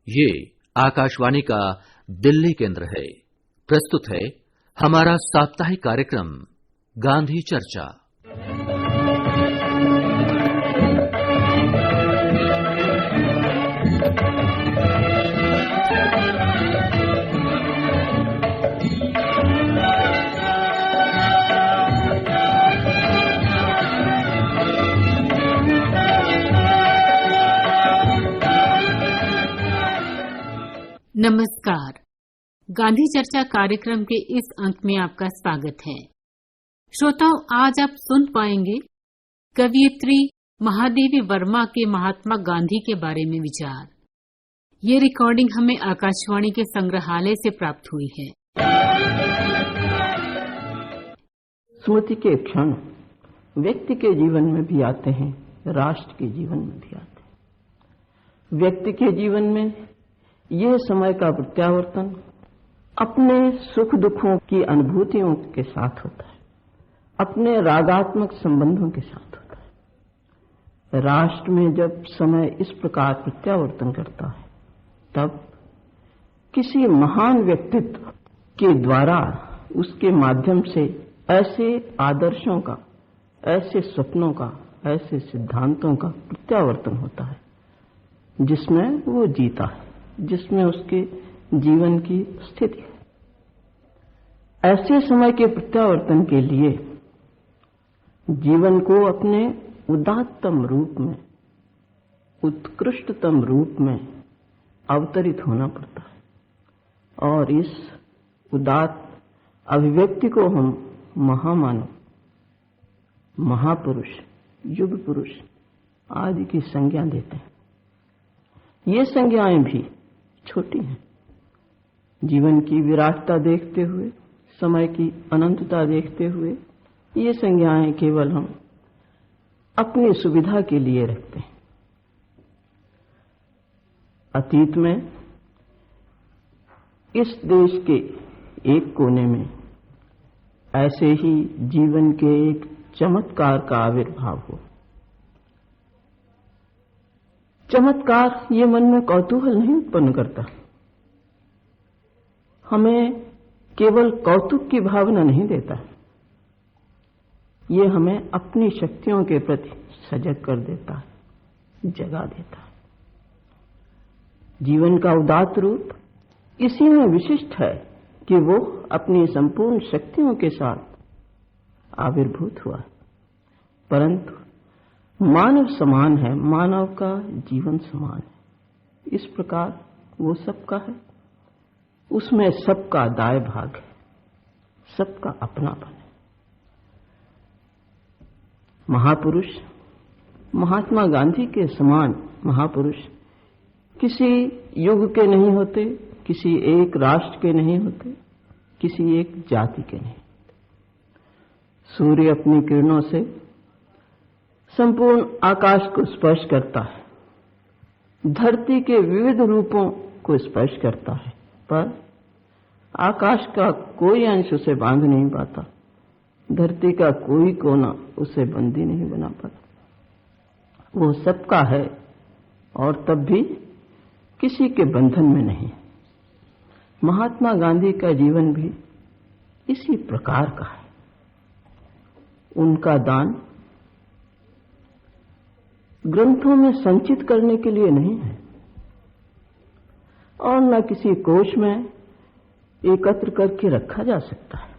ये आकाशवाणी का दिल्ली केंद्र है। प्रस्तुत है हमारा साप्ताहिक कार्यक्रम गांधी चर्चा। नमस्कार। गांधी चर्चा कार्यक्रम के इस अंक में आपका स्वागत है। श्रोताओं, आज आप सुन पाएंगे कवयित्री महादेवी वर्मा के महात्मा गांधी के बारे में विचार। ये रिकॉर्डिंग हमें आकाशवाणी के संग्रहालय से प्राप्त हुई है। स्मृति के क्षण व्यक्ति के जीवन में भी आते हैं, राष्ट्र के जीवन में भी आते हैं। व्यक्ति के जीवन में यह समय का प्रत्यावर्तन अपने सुख दुखों की अनुभूतियों के साथ होता है, अपने रागात्मक संबंधों के साथ होता है। राष्ट्र में जब समय इस प्रकार प्रत्यावर्तन करता है, तब किसी महान व्यक्तित्व के द्वारा उसके माध्यम से ऐसे आदर्शों का, ऐसे सपनों का, ऐसे सिद्धांतों का प्रत्यावर्तन होता है जिसमें वो जीता है, जिसमें उसके जीवन की स्थिति है। ऐसे समय के प्रत्यावर्तन के लिए जीवन को अपने उदात्तम रूप में, उत्कृष्टतम रूप में अवतरित होना पड़ता है, और इस उदात्त अभिव्यक्ति को हम महामानव, महापुरुष, युग पुरुष आदि की संज्ञा देते हैं। ये संज्ञाएं भी छोटी हैं। जीवन की विराटता देखते हुए, समय की अनंतता देखते हुए, ये संज्ञाएं केवल हम अपनी सुविधा के लिए रखते हैं। अतीत में इस देश के एक कोने में ऐसे ही जीवन के एक चमत्कार का आविर्भाव हुआ। चमत्कार ये मन में कौतूहल नहीं उत्पन्न करता, हमें केवल कौतुक की भावना नहीं देता, ये हमें अपनी शक्तियों के प्रति सजग कर देता है, जगा देता है। जीवन का उदात्त रूप इसी में विशिष्ट है कि वो अपनी संपूर्ण शक्तियों के साथ आविर्भूत हुआ, परंतु मानव समान है, मानव का जीवन समान है। इस प्रकार वो सबका है, उसमें सबका दाय भाग है, सबका अपनापन है। महापुरुष महात्मा गांधी के समान महापुरुष किसी युग के नहीं होते, किसी एक राष्ट्र के नहीं होते, किसी एक जाति के नहीं होते। सूर्य अपनी किरणों से संपूर्ण आकाश को स्पर्श करता है, धरती के विविध रूपों को स्पर्श करता है, पर आकाश का कोई अंश उसे बांध नहीं पाता, धरती का कोई कोना उसे बंदी नहीं बना पाता। वो सबका है और तब भी किसी के बंधन में नहीं। महात्मा गांधी का जीवन भी इसी प्रकार का है। उनका दान ग्रंथों में संचित करने के लिए नहीं है, और न किसी कोश में एकत्र करके रखा जा सकता है।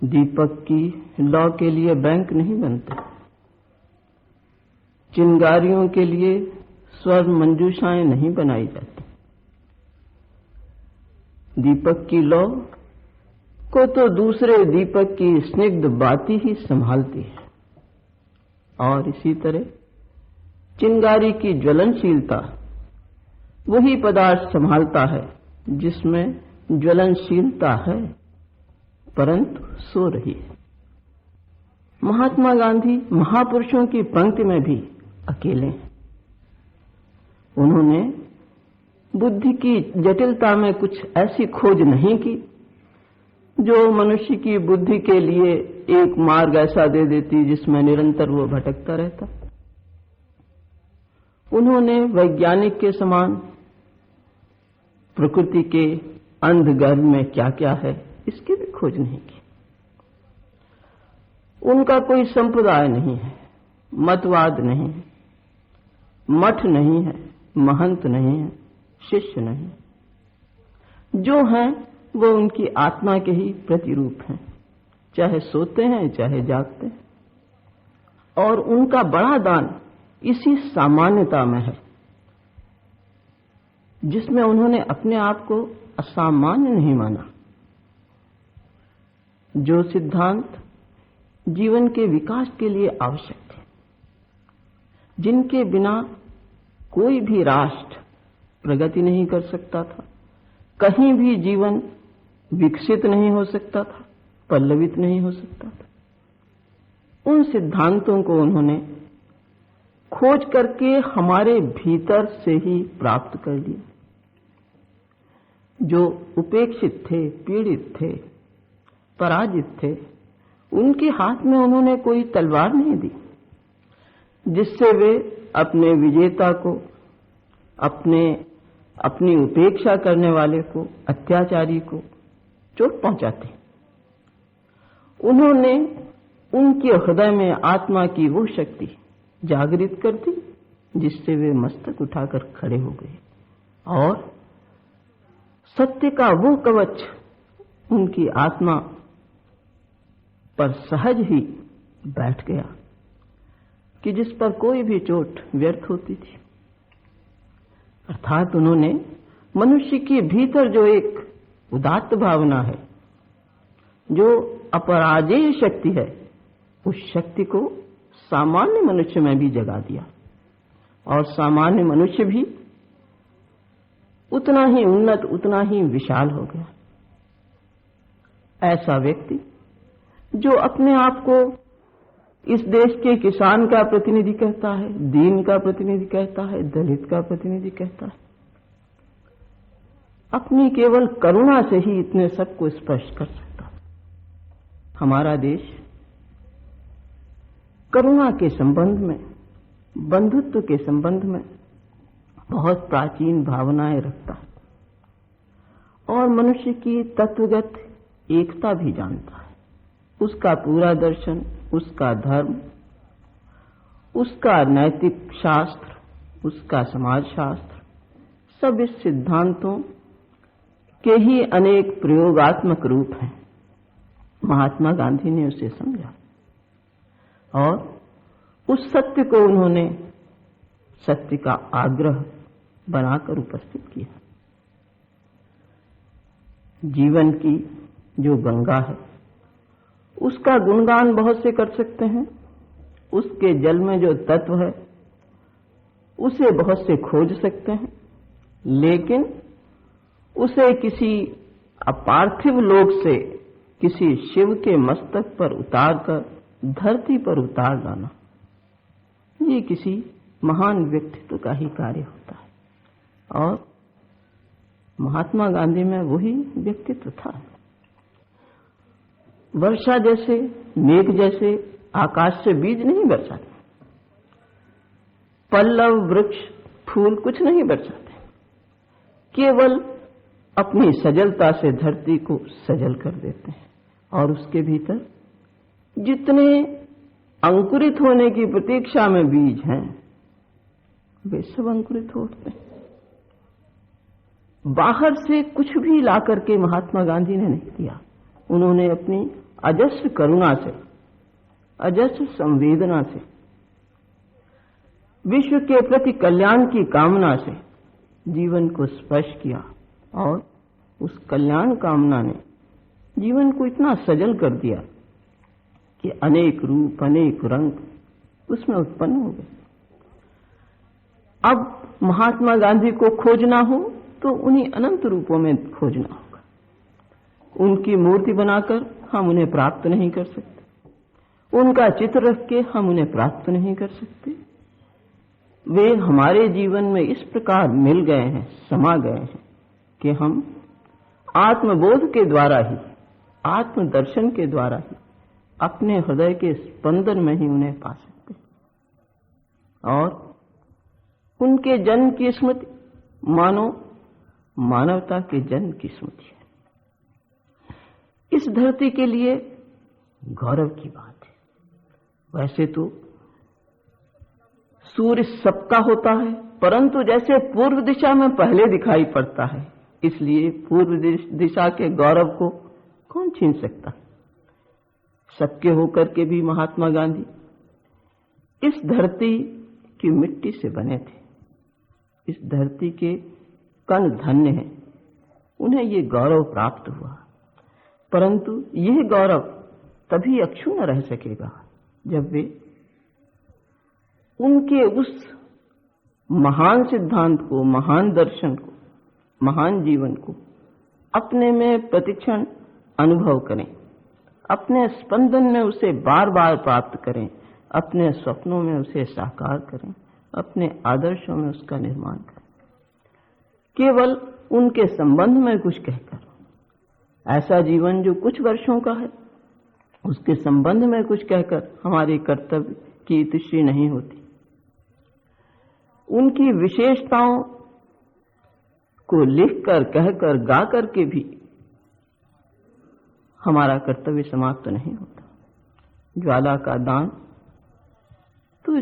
दीपक की लौ के लिए बैंक नहीं बनते, चिंगारियों के लिए स्वर्ण मंजूषाएं नहीं बनाई जाती। दीपक की लौ को तो दूसरे दीपक की स्निग्ध बाती ही संभालती है, और इसी तरह चिंगारी की ज्वलनशीलता वही पदार्थ संभालता है जिसमें ज्वलनशीलता है, परंतु सो रही है। महात्मा गांधी महापुरुषों की पंक्ति में भी अकेले हैं। उन्होंने बुद्धि की जटिलता में कुछ ऐसी खोज नहीं की जो मनुष्य की बुद्धि के लिए एक मार्ग ऐसा दे देती जिसमें निरंतर वो भटकता रहता। उन्होंने वैज्ञानिक के समान प्रकृति के अंधगर्भ में क्या क्या है इसकी भी खोज नहीं की। उनका कोई संप्रदाय नहीं है, मतवाद नहीं है, मठ नहीं है, महंत नहीं है, शिष्य नहीं। जो हैं वो उनकी आत्मा के ही प्रतिरूप हैं, चाहे सोते हैं चाहे जागते हैं। और उनका बड़ा दान इसी सामान्यता में है, जिसमें उन्होंने अपने आप को असामान्य नहीं माना। जो सिद्धांत जीवन के विकास के लिए आवश्यक थे, जिनके बिना कोई भी राष्ट्र प्रगति नहीं कर सकता था, कहीं भी जीवन विकसित नहीं हो सकता था, पल्लवित नहीं हो सकता था, उन सिद्धांतों को उन्होंने खोज करके हमारे भीतर से ही प्राप्त कर लिया। जो उपेक्षित थे, पीड़ित थे, पराजित थे, उनके हाथ में उन्होंने कोई तलवार नहीं दी जिससे वे अपने विजेता को, अपनी उपेक्षा करने वाले को, अत्याचारी को चोट पहुंचाते। उन्होंने उनके हृदय में आत्मा की वो शक्ति जागृत कर दी जिससे वे मस्तक उठाकर खड़े हो गए और सत्य का वो कवच उनकी आत्मा पर सहज ही बैठ गया कि जिस पर कोई भी चोट व्यर्थ होती थी। अर्थात उन्होंने मनुष्य के भीतर जो एक उदात्त भावना है, जो अपराजेय शक्ति है, उस शक्ति को सामान्य मनुष्य में भी जगा दिया और सामान्य मनुष्य भी उतना ही उन्नत, उतना ही विशाल हो गया। ऐसा व्यक्ति जो अपने आप को इस देश के किसान का प्रतिनिधि कहता है, दीन का प्रतिनिधि कहता है, दलित का प्रतिनिधि कहता है, अपनी केवल करुणा से ही इतने सबको स्पर्श कर सकता है। हमारा देश करुणा के संबंध में, बंधुत्व के संबंध में बहुत प्राचीन भावनाएं रखता है और मनुष्य की तत्वगत एकता भी जानता है। उसका पूरा दर्शन, उसका धर्म, उसका नैतिक शास्त्र, उसका समाज शास्त्र, सब इस सिद्धांतों के ही अनेक प्रयोगात्मक रूप हैं। महात्मा गांधी ने उसे समझा और उस सत्य को उन्होंने सत्य का आग्रह बनाकर उपस्थित किया। जीवन की जो गंगा है उसका गुणगान बहुत से कर सकते हैं, उसके जल में जो तत्व है उसे बहुत से खोज सकते हैं, लेकिन उसे किसी अपार्थिव लोक से किसी शिव के मस्तक पर उतारकर धरती पर उतार लाना, ये किसी महान व्यक्तित्व का ही कार्य होता है और महात्मा गांधी में वही व्यक्तित्व था। वर्षा जैसे, मेघ जैसे आकाश से बीज नहीं बरसाते, पल्लव, वृक्ष, फूल कुछ नहीं बरसाते, केवल अपनी सजलता से धरती को सजल कर देते हैं और उसके भीतर जितने अंकुरित होने की प्रतीक्षा में बीज हैं वे सब अंकुरित होते हैं। बाहर से कुछ भी लाकर के महात्मा गांधी ने नहीं दिया। उन्होंने अपनी अजस्र करुणा से, अजस्र संवेदना से, विश्व के प्रति कल्याण की कामना से जीवन को स्पर्श किया और उस कल्याण कामना ने जीवन को इतना सजल कर दिया कि अनेक रूप, अनेक रंग उसमें उत्पन्न हो गए। अब महात्मा गांधी को खोजना हो तो उन्हीं अनंत रूपों में खोजना होगा। उनकी मूर्ति बनाकर हम उन्हें प्राप्त नहीं कर सकते, उनका चित्र रख के हम उन्हें प्राप्त नहीं कर सकते। वे हमारे जीवन में इस प्रकार मिल गए हैं, समा गए हैं कि हम आत्मबोध के द्वारा ही, आत्मदर्शन के द्वारा ही अपने हृदय के स्पंदन में ही उन्हें पा सकते हैं और उनके जन्म की स्मृति मानो मानवता के जन्म की स्मृति है। इस धरती के लिए गौरव की बात है। वैसे तो सूर्य सबका होता है, परंतु जैसे पूर्व दिशा में पहले दिखाई पड़ता है, इसलिए पूर्व दिशा के गौरव को कौन छीन सकता है। सबके होकर के भी महात्मा गांधी इस धरती की मिट्टी से बने थे। इस धरती के कण धन्य हैं, उन्हें ये गौरव प्राप्त हुआ, परंतु यह गौरव तभी अक्षुण्ण रह सकेगा जब वे उनके उस महान सिद्धांत को, महान दर्शन को, महान जीवन को अपने में प्रतिक्षण अनुभव करें, अपने स्पंदन में उसे बार बार प्राप्त करें, अपने स्वप्नों में उसे साकार करें, अपने आदर्शों में उसका निर्माण करें। केवल उनके संबंध में कुछ कहकर, ऐसा जीवन जो कुछ वर्षों का है, उसके संबंध में कुछ कहकर हमारे कर्तव्य की इतिश्री नहीं होती। उनकी विशेषताओं को लिखकर, कहकर, गाकर के भी हमारा कर्तव्य समाप्त नहीं होता। ज्वाला का दान तो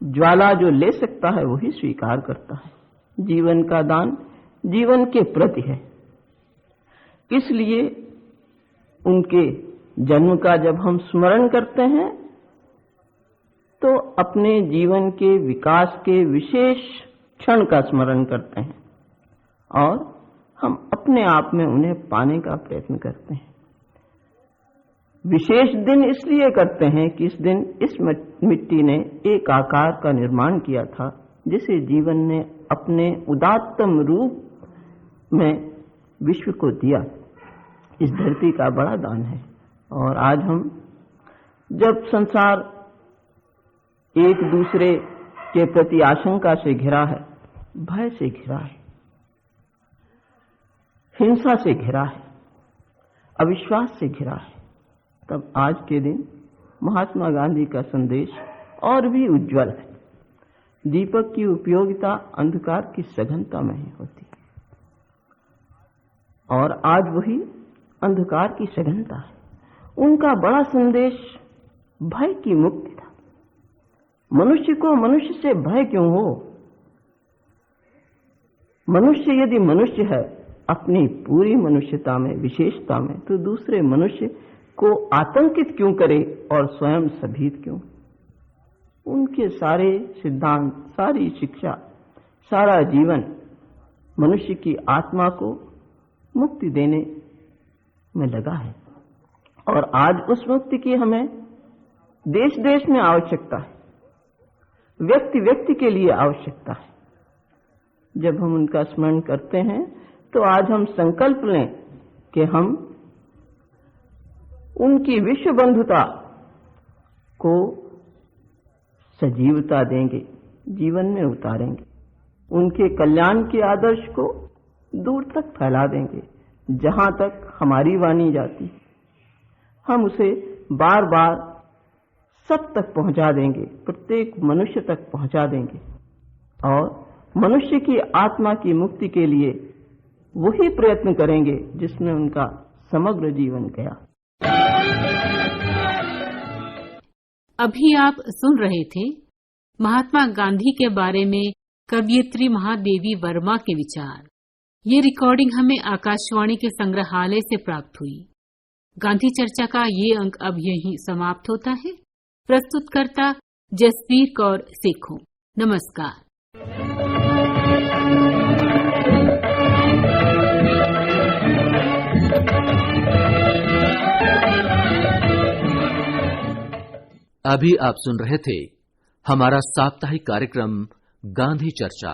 ज्वाला जो ले सकता है वही स्वीकार करता है। जीवन का दान जीवन के प्रति है। इसलिए उनके जन्म का जब हम स्मरण करते हैं तो अपने जीवन के विकास के विशेष क्षण का स्मरण करते हैं और हम अपने आप में उन्हें पाने का प्रयत्न करते हैं। विशेष दिन इसलिए करते हैं कि इस दिन इस मिट्टी ने एक आकार का निर्माण किया था जिसे जीवन ने अपने उदात्तम रूप में विश्व को दिया। इस धरती का बड़ा दान है। और आज हम जब संसार एक दूसरे के प्रति आशंका से घिरा है, भय से घिरा है, हिंसा से घिरा है, अविश्वास से घिरा है, तब आज के दिन महात्मा गांधी का संदेश और भी उज्जवल है। दीपक की उपयोगिता अंधकार की सघनता में ही होती है और आज वही अंधकार की सघनता है। उनका बड़ा संदेश भय की मुक्ति था। मनुष्य को मनुष्य से भय क्यों हो? मनुष्य यदि मनुष्य है अपनी पूरी मनुष्यता में, विशेषता में, तो दूसरे मनुष्य को आतंकित क्यों करे और स्वयं सभीत क्यों? उनके सारे सिद्धांत, सारी शिक्षा, सारा जीवन मनुष्य की आत्मा को मुक्ति देने में लगा है और आज उस मुक्ति की हमें देश देश में आवश्यकता है, व्यक्ति व्यक्ति के लिए आवश्यकता है। जब हम उनका स्मरण करते हैं तो आज हम संकल्प लें कि हम उनकी विश्व बंधुता को सजीवता देंगे, जीवन में उतारेंगे, उनके कल्याण के आदर्श को दूर तक फैला देंगे। जहां तक हमारी वाणी जाती हम उसे बार बार सब तक पहुंचा देंगे, प्रत्येक मनुष्य तक पहुंचा देंगे और मनुष्य की आत्मा की मुक्ति के लिए वही प्रयत्न करेंगे जिसमें उनका समग्र जीवन गया। अभी आप सुन रहे थे महात्मा गांधी के बारे में कवयित्री महादेवी वर्मा के विचार। ये रिकॉर्डिंग हमें आकाशवाणी के संग्रहालय से प्राप्त हुई। गांधी चर्चा का ये अंक अब यहीं समाप्त होता है। प्रस्तुतकर्ता जसवीर कौर सेखों। नमस्कार। अभी आप सुन रहे थे हमारा साप्ताहिक कार्यक्रम गांधी चर्चा।